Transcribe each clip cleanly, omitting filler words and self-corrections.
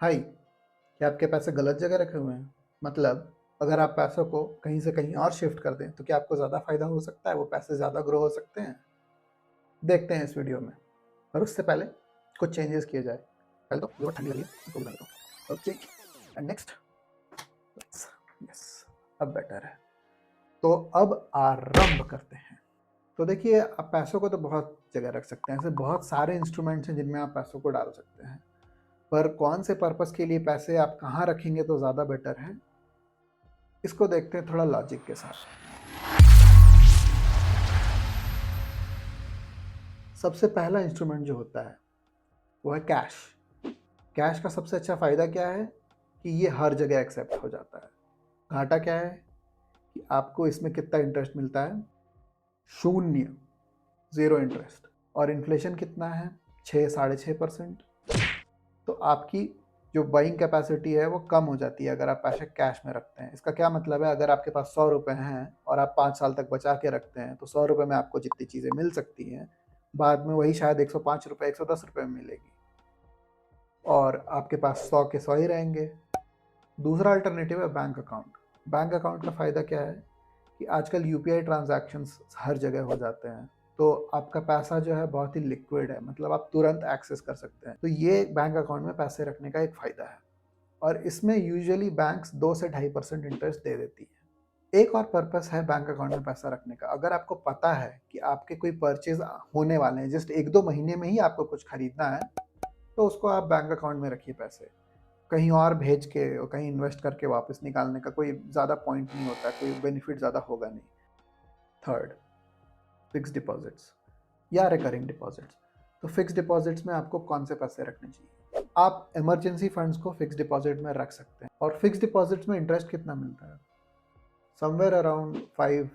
हाय, क्या आपके पैसे गलत जगह रखे हुए हैं? मतलब अगर आप पैसों को कहीं से कहीं और शिफ्ट कर दें, तो क्या आपको ज़्यादा फ़ायदा हो सकता है? वो पैसे ज़्यादा ग्रो हो सकते हैं? देखते हैं इस वीडियो में। और उससे पहले कुछ चेंजेस किए जाए। पहले तो ज़रूर ठंडी लग रही है, इसको बुला लेता हूँ। ओके एंड नेक्स्ट यस, अब बेटर है। तो अब आरंभ करते हैं। तो देखिए, आप पैसों को तो बहुत जगह रख सकते हैं। ऐसे बहुत सारे इंस्ट्रूमेंट्स हैं जिनमें आप पैसों को डाल सकते हैं। पर कौन से पर्पस के लिए पैसे आप कहाँ रखेंगे तो ज़्यादा बेटर है, इसको देखते हैं थोड़ा लॉजिक के साथ। सबसे पहला इंस्ट्रूमेंट जो होता है वो है कैश। कैश का सबसे अच्छा फ़ायदा क्या है कि ये हर जगह एक्सेप्ट हो जाता है। घाटा क्या है कि आपको इसमें कितना इंटरेस्ट मिलता है? शून्य, ज़ीरो इंटरेस्ट। और इन्फ्लेशन कितना है? 6-6.5%। तो आपकी जो बाइंग कैपेसिटी है वो कम हो जाती है अगर आप पैसे कैश में रखते हैं। इसका क्या मतलब है, अगर आपके पास 100 रुपये हैं और आप 5 साल तक बचा के रखते हैं, तो 100 रुपये में आपको जितनी चीज़ें मिल सकती हैं, बाद में वही शायद 105 रुपये, 110 रुपये में मिलेगी और आपके पास 100 के 100 ही रहेंगे। दूसरा अल्टरनेटिव है बैंक अकाउंट। बैंक अकाउंट का फ़ायदा क्या है कि आजकल यूपीआई ट्रांजैक्शंस हर जगह हो जाते हैं, तो आपका पैसा जो है बहुत ही लिक्विड है, मतलब आप तुरंत एक्सेस कर सकते हैं। तो ये बैंक अकाउंट में पैसे रखने का एक फ़ायदा है और इसमें यूजुअली बैंक्स 2 से 2.5% इंटरेस्ट दे देती है। एक और पर्पस है बैंक अकाउंट में पैसा रखने का। अगर आपको पता है कि आपके कोई परचेज होने वाले हैं, जस्ट 1-2 महीने में ही आपको कुछ खरीदना है, तो उसको आप बैंक अकाउंट में रखिए पैसे। कहीं और भेज के और कहीं इन्वेस्ट करके वापस निकालने का कोई ज़्यादा पॉइंट नहीं होता है, कोई बेनिफिट ज़्यादा होगा नहीं। थर्ड, फिक्स डिपॉजिट्स या रिकरिंग डिपॉजिट्स। तो फिक्स डिपॉजिट्स में आपको कौन से पैसे रखने चाहिए? आप इमरजेंसी फंड्स को फिक्स डिपॉजिट में रख सकते हैं। और फिक्स डिपॉजिट्स में इंटरेस्ट कितना मिलता है? समवेयर अराउंड 5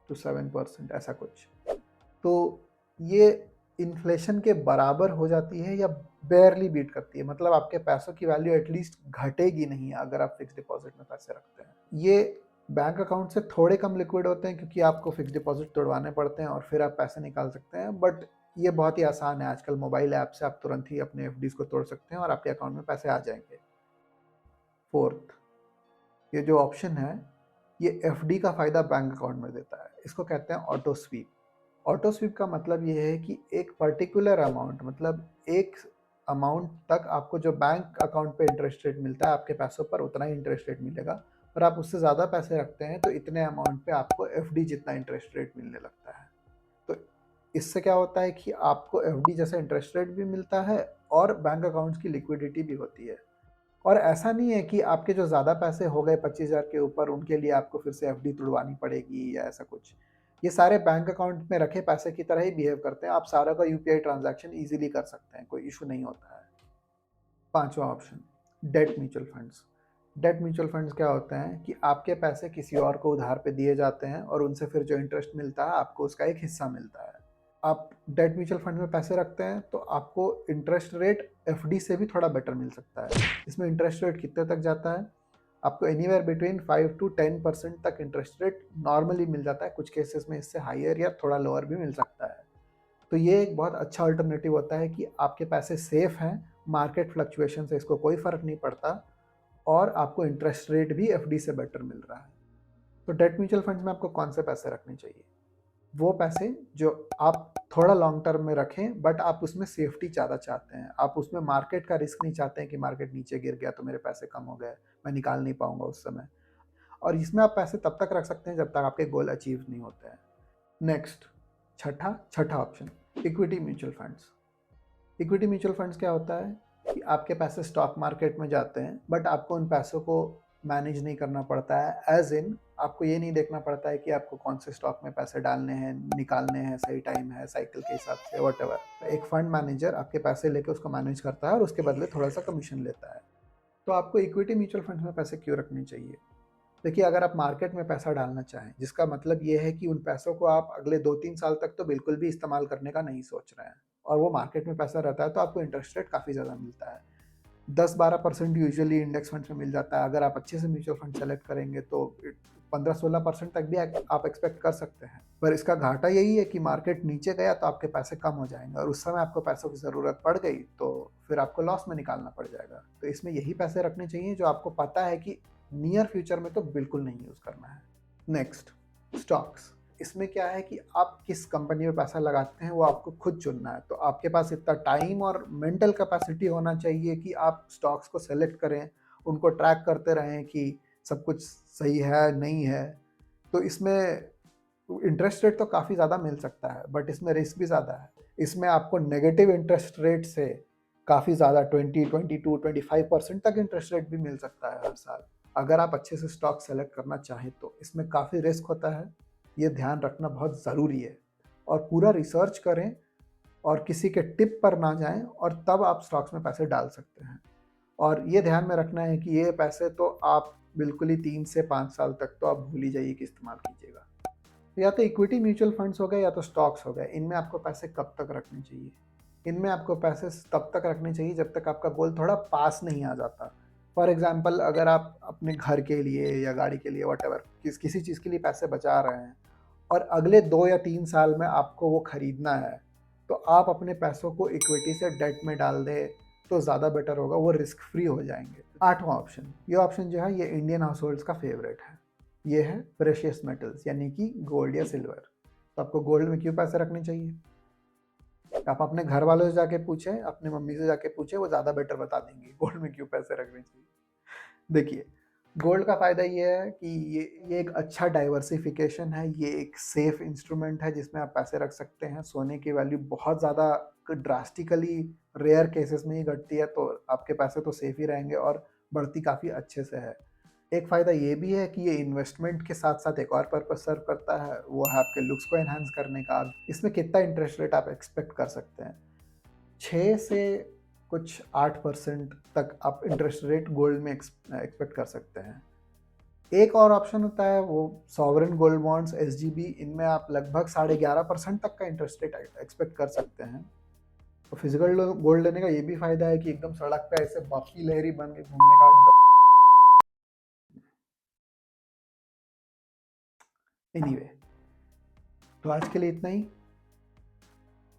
to 7% ऐसा कुछ। तो ये इन्फ्लेशन के बराबर हो जाती है या बेयरली बीट करती है, मतलब आपके पैसों की वैल्यू एटलीस्ट घटेगी नहीं अगर आप फिक्स डिपॉजिट में पैसे रखते हैं। ये बैंक अकाउंट से थोड़े कम लिक्विड होते हैं क्योंकि आपको फिक्स डिपॉजिट तोड़वाने पड़ते हैं और फिर आप पैसे निकाल सकते हैं, बट ये बहुत ही आसान है। आजकल मोबाइल ऐप से आप तुरंत ही अपने एफडीज को तोड़ सकते हैं और आपके अकाउंट में पैसे आ जाएंगे। फोर्थ, ये जो ऑप्शन है ये एफडी का फ़ायदा बैंक अकाउंट में देता है। इसको कहते हैं ऑटो स्वीप। ऑटो स्वीप का मतलब ये है कि एक पर्टिकुलर अमाउंट, मतलब एक अमाउंट तक आपको जो बैंक अकाउंट पे इंटरेस्ट रेट मिलता है, आपके पैसों पर उतना ही इंटरेस्ट रेट मिलेगा। और आप उससे ज़्यादा पैसे रखते हैं तो इतने अमाउंट पे आपको एफडी जितना इंटरेस्ट रेट मिलने लगता है। तो इससे क्या होता है कि आपको एफडी जैसा इंटरेस्ट रेट भी मिलता है और बैंक अकाउंट्स की लिक्विडिटी भी होती है। और ऐसा नहीं है कि आपके जो ज़्यादा पैसे हो गए 25,000 के ऊपर, उनके लिए आपको फिर से एफडी तुड़वानी पड़ेगी या ऐसा कुछ। ये सारे बैंक अकाउंट में रखे पैसे की तरह ही बिहेव करते हैं। आप सारा का यूपीआई ट्रांजैक्शन इजीली कर सकते हैं, कोई इशू नहीं होता है। पांचवा option, debt mutual funds. Debt mutual funds क्या होते हैं कि आपके पैसे किसी और को उधार पे दिए जाते हैं और उनसे फिर जो इंटरेस्ट मिलता है आपको उसका एक हिस्सा मिलता है। आप डेट म्यूचुअल फंड में पैसे रखते हैं तो आपको इंटरेस्ट रेट एफडी से भी थोड़ा बेटर मिल सकता है। इसमें इंटरेस्ट रेट कितने तक जाता है? आपको एनीवेयर बिटवीन 5 to 10% तक इंटरेस्ट रेट नॉर्मली मिल जाता है। कुछ केसेस में इससे हायर या थोड़ा लोअर भी मिल सकता है। तो ये एक बहुत अच्छा अल्टरनेटिव होता है कि आपके पैसे सेफ हैं, मार्केट फ्लक्चुएशन से इसको कोई फ़र्क नहीं पड़ता और आपको इंटरेस्ट रेट भी एफडी से बेटर मिल रहा है। तो डेट म्यूचुअल फंड्स में आपको कौन से पैसे रखने चाहिए? वो पैसे जो आप थोड़ा लॉन्ग टर्म में रखें, बट आप उसमें सेफ्टी ज़्यादा चाहते हैं। आप उसमें मार्केट का रिस्क नहीं चाहते हैं कि मार्केट नीचे गिर गया तो मेरे पैसे कम हो गए, मैं निकाल नहीं पाऊंगा उस समय। और इसमें आप पैसे तब तक रख सकते हैं जब तक आपके गोल अचीव नहीं होते हैं। नेक्स्ट, छठा छठा option, equity mutual funds. Equity mutual funds क्या होता है कि आपके पैसे स्टॉक मार्केट में जाते हैं, बट आपको उन पैसों को मैनेज नहीं करना पड़ता है। एज इन, आपको ये नहीं देखना पड़ता है कि आपको कौन से स्टॉक में पैसे डालने हैं, निकालने हैं, सही टाइम है, साइकिल के हिसाब से, वट एक फंड मैनेजर आपके पैसे लेके उसको मैनेज करता है और उसके बदले थोड़ा सा कमीशन लेता है। तो आपको इक्विटी म्यूचुअल फंड में पैसे क्यों रखने चाहिए? देखिए, अगर आप मार्केट में पैसा डालना चाहें, जिसका मतलब ये है कि उन पैसों को आप अगले 2-3 साल तक तो बिल्कुल भी इस्तेमाल करने का नहीं सोच रहे हैं और वो मार्केट में पैसा रहता है, तो आपको इंटरेस्ट रेट काफ़ी ज़्यादा मिलता है। 10-12% यूजुअली इंडेक्स फंड्स में मिल जाता है। अगर आप अच्छे से म्यूचुअल फंड सेलेक्ट करेंगे तो 15-16% तक भी आप एक्सपेक्ट कर सकते हैं। पर इसका घाटा यही है कि मार्केट नीचे गया तो आपके पैसे कम हो जाएंगे और उस समय आपको पैसों की ज़रूरत पड़ गई तो फिर आपको लॉस में निकालना पड़ जाएगा। तो इसमें यही पैसे रखने चाहिए जो आपको पता है कि नियर फ्यूचर में तो बिल्कुल नहीं यूज़ करना है। Next, stocks. इसमें क्या है कि आप किस कंपनी में पैसा लगाते हैं वो आपको खुद चुनना है। तो आपके पास इतना टाइम और मेंटल कैपेसिटी होना चाहिए कि आप स्टॉक्स को सेलेक्ट करें, उनको ट्रैक करते रहें कि सब कुछ सही है नहीं है। तो इसमें इंटरेस्ट रेट तो काफ़ी ज़्यादा मिल सकता है बट इसमें रिस्क भी ज़्यादा है। इसमें आपको नेगेटिव इंटरेस्ट रेट से काफ़ी ज़्यादा 20, 22, 25% तक इंटरेस्ट रेट भी मिल सकता है हर साल। अगर आप अच्छे से स्टॉक सेलेक्ट करना चाहें तो इसमें काफ़ी रिस्क होता है, ये ध्यान रखना बहुत ज़रूरी है। और पूरा रिसर्च करें और किसी के टिप पर ना जाएं और तब आप स्टॉक्स में पैसे डाल सकते हैं। और ये ध्यान में रखना है कि ये पैसे तो आप बिल्कुल ही 3 से 5 साल तक तो आप भूल ही जाइए कि इस्तेमाल कीजिएगा। या तो इक्विटी म्यूचुअल फंड्स हो गए या तो स्टॉक्स हो गए, इनमें आपको पैसे कब तक रखने चाहिए? इनमें आपको पैसे तब तक रखने चाहिए जब तक आपका गोल थोड़ा पास नहीं आ जाता। फॉर एग्जाम्पल, अगर आप अपने घर के लिए या गाड़ी के लिए वॉटेवर किसी चीज़ के लिए पैसे बचा रहे हैं और अगले 2 या 3 साल में आपको वो खरीदना है, तो आप अपने पैसों को इक्विटी से डेट में डाल दें तो ज़्यादा बेटर होगा, वो रिस्क फ्री हो जाएंगे। 8वां ऑप्शन, ये ऑप्शन जो है ये इंडियन हाउस होल्ड्स का फेवरेट है। ये है प्रेशियस मेटल्स यानी कि गोल्ड या सिल्वर। तो आपको गोल्ड में क्यों पैसे रखने चाहिए? आप अपने घर वालों से जाके पूछें, अपने मम्मी से जाके पूछें, वो ज़्यादा बेटर बता देंगे गोल्ड में क्यों पैसे रखने चाहिए। देखिए, गोल्ड का फ़ायदा ये है कि ये एक अच्छा डाइवर्सिफिकेशन है, ये एक सेफ इंस्ट्रूमेंट है जिसमें आप पैसे रख सकते हैं। सोने की वैल्यू बहुत ज़्यादा ड्रास्टिकली रेयर केसेस में ही घटती है तो आपके पैसे तो सेफ ही रहेंगे और बढ़ती काफ़ी अच्छे से है। एक फ़ायदा ये भी है कि ये इन्वेस्टमेंट के साथ साथ एक और पर्पस सर्व करता है, वो है आपके लुक्स को एनहांस करने का। इसमें कितना इंटरेस्ट रेट आप एक्सपेक्ट कर सकते हैं? 6 से कुछ 8% तक आप इंटरेस्ट रेट गोल्ड में एक्सपेक्ट कर सकते हैं। एक और ऑप्शन होता है वो सॉवरेन गोल्ड बॉन्ड्स एसजीबी, इनमें आप लगभग 11.5% तक का इंटरेस्ट रेट एक्सपेक्ट कर सकते हैं। तो फिजिकल गोल्ड लेने का ये भी फायदा है कि एकदम सड़क पे ऐसे बफी लहरी बन के घूमने का एकदम। एनीवे, तो आज के लिए इतना ही।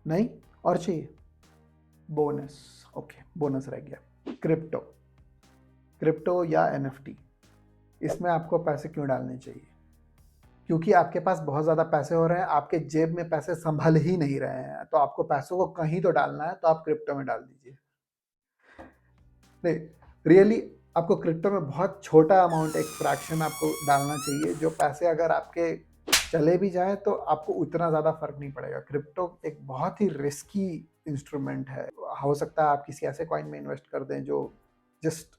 नहीं और चाहिए? बोनस, ओके, बोनस रह गया। क्रिप्टो या एनएफटी, इसमें आपको पैसे क्यों डालने चाहिए? क्योंकि आपके पास बहुत ज़्यादा पैसे हो रहे हैं, आपके जेब में पैसे संभल ही नहीं रहे हैं, तो आपको पैसों को कहीं तो डालना है, तो आप क्रिप्टो में डाल दीजिए। नहीं, रियली आपको क्रिप्टो में बहुत छोटा अमाउंट, एक फ्रैक्शन आपको डालना चाहिए, जो पैसे अगर आपके चले भी जाए तो आपको उतना ज़्यादा फर्क नहीं पड़ेगा। क्रिप्टो एक बहुत ही रिस्की इंस्ट्रूमेंट है। हो सकता है आप किसी ऐसे कॉइन में इन्वेस्ट कर दें जो जस्ट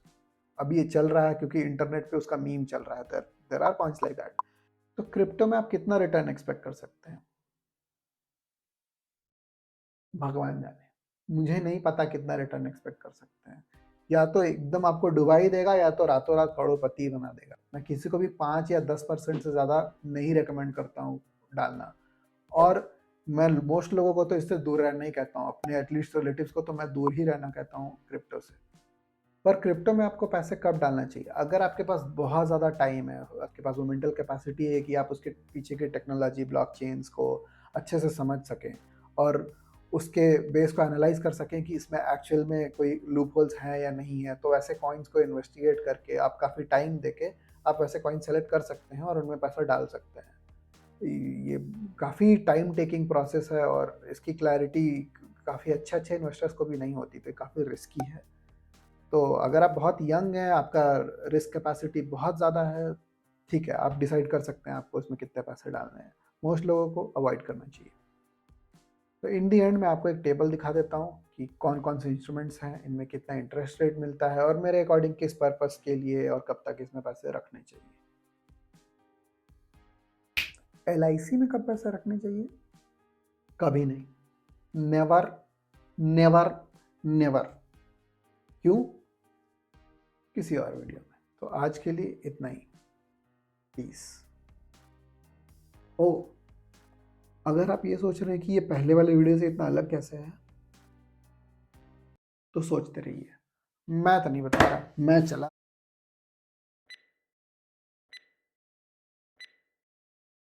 अभी ये चल रहा है क्योंकि इंटरनेट पे उसका मीम चल रहा है। There are points like that. तो क्रिप्टो में आप कितना रिटर्न एक्सपेक्ट कर सकते हैं? भगवान जाने, मुझे नहीं पता कितना रिटर्न एक्सपेक्ट कर सकते हैं। या तो एकदम आपको डुबा ही देगा या तो रातों रात करोड़पति बना देगा। मैं किसी को भी 5 या 10% से ज़्यादा नहीं रेकमेंड करता हूँ डालना। और मैं मोस्ट लोगों को तो इससे दूर रहना ही कहता हूँ, अपने एटलीस्ट रिलेटिव्स को तो मैं दूर ही रहना कहता हूँ क्रिप्टो से। पर क्रिप्टो में आपको पैसे कब डालना चाहिए? अगर आपके पास बहुत ज़्यादा टाइम है, आपके पास वो मेंटल कैपेसिटी है कि आप उसके पीछे की टेक्नोलॉजी, ब्लॉकचेन्स को अच्छे से समझ सकें और उसके बेस को एनालाइज कर सकें कि इसमें एक्चुअल में कोई लूप होल्स हैं या नहीं है, तो ऐसे कॉइन्स को इन्वेस्टिगेट करके आप काफ़ी टाइम देके आप वैसे कॉइन सेलेक्ट कर सकते हैं और उनमें पैसा डाल सकते हैं। ये काफ़ी टाइम टेकिंग प्रोसेस है और इसकी क्लैरिटी काफ़ी अच्छे इन्वेस्टर्स को भी नहीं होती, तो काफ़ी रिस्की है। तो अगर आप बहुत यंग हैं, आपका रिस्क कैपेसिटी बहुत ज़्यादा है, ठीक है, आप डिसाइड कर सकते हैं आपको इसमें कितने पैसे डालने हैं। मोस्ट लोगों को अवॉइड करना चाहिए। तो इन दी एंड मैं आपको एक टेबल दिखा देता हूँ कि कौन कौन से इंस्ट्रूमेंट्स हैं, इनमें कितना इंटरेस्ट रेट मिलता है और मेरे अकॉर्डिंग किस पर्पस के लिए और कब तक इसमें पैसे रखने चाहिए। एलआईसी में कब पैसे रखने चाहिए? कभी नहीं, नेवर, नेवर, नेवर। क्यों? किसी और वीडियो में। तो आज के लिए इतना ही, प्लीज़। ओ, अगर आप ये सोच रहे हैं कि ये पहले वाले वीडियो से इतना अलग कैसे है, तो सोचते रहिए। मैं तो नहीं बता रहा, मैं चला।